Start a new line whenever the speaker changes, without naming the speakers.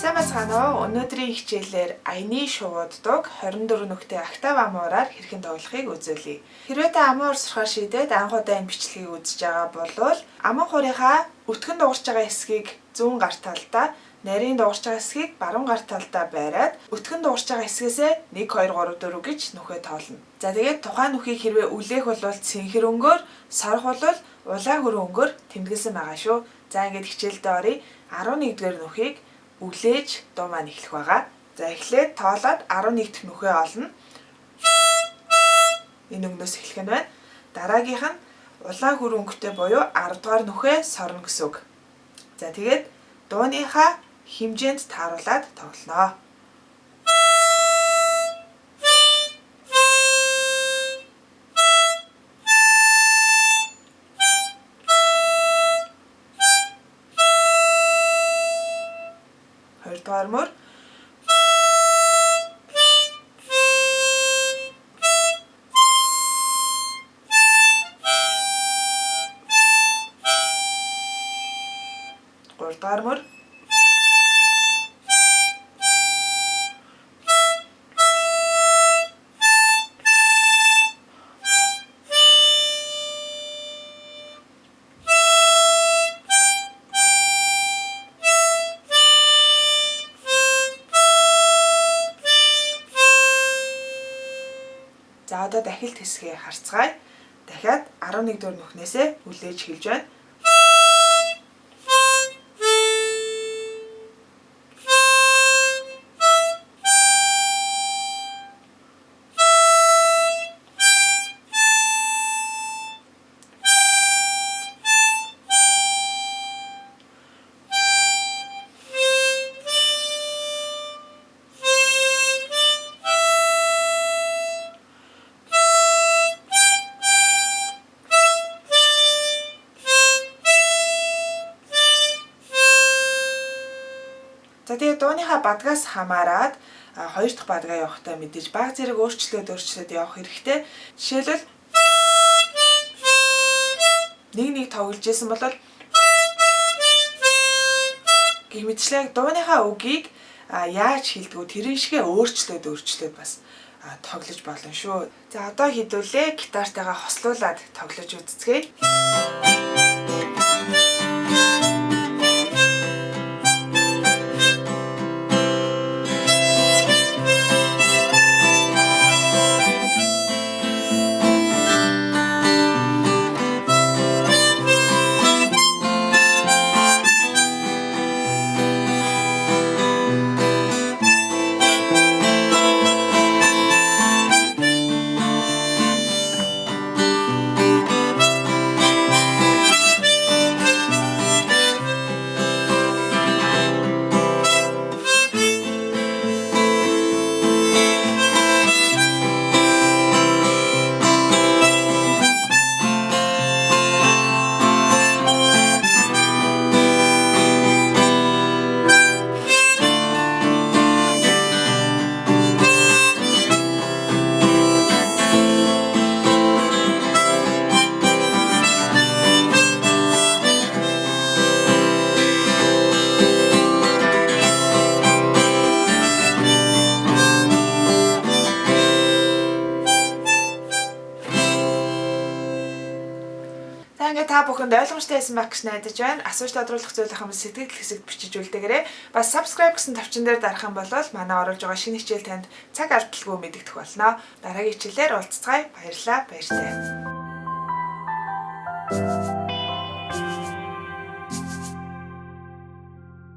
Сайн бацгаана уу? Өнөөдрийн хичээлээр аяны шууддаг 24 нүктэй октав амуураар хэрхэн тоглохыг үзүүлье. Хэрвээ та амуур сурахаар шийдээд анхудаа энэ бичлэгийг үзэж байгаа бол аман хуурийнхаа өтгөн дуурч байгаа хэсгийг зүүн гар талдаа, нарийн дуурч байгаа хэсгийг баруун гар талдаа байраад өтгөн дуурч байгаа хэсгээсээ 1 2 3 4 гэж нүхээ тоолно. За тэгээд тухайн нүхийг хэрвээ үлээх бол цэнхэр өнгөөр, сорох бол улаан хөрөн өнгөөр тэмдэглэсэн байгаа шүү. За ингээд хичээлдээ оръё. 11-р нүхийг үлээж дуу маань эхлэх байгаа. За эхлээд тоолоод 11 дахь нүхээ олно. Энэ өнгнөөс эхлэх нь байна. Дараагийнх нь улаан хөрөн өнгөтэй буюу 10 дугаар нүхээ сорно гэсэн үг. За тэгээд дууныхаа хэмжээнд тааруулаад тоглоно. Хоёрдугаар мөр гуравдугаар мөр За одоо дахилт хэсгээ харцгаая. Дахиад 11-р нүхнээсээ үлээж эхэлж байна. За тэгээд дууныхаа бадгаас хамаарат хоёр дахь бадгаа явахдаа мэдээж баг зэрэг өөрчлөлт явах хэрэгтэй. Жишээлбэл нэг тоглож исэн бол гэх мэтчлэн дууныхаа үгийг яаж хэлдэг вэ? Тэрэн шигээ өөрчлөөд бас тоглож болно шүү. За одоо хэдүүлээ гитартайгаа хослуулад тоглож үзцгээе. Ингээд та бүхэнд ойлгомжтой байсан байх гэж найдаж байна. Асууж тодруулах зүйл ахын сэтгэл хэсэгт бичиж үлдээгээрэй. Бас subscribe гэсэн товчон дээр дарах юм бол манай оруулж байгаа шинэ хичээл танд цаг алдалгүй мэдэгдэх болно. Дараагийн хичээлээр уулзцгаая. Баярлалаа. Баяртай.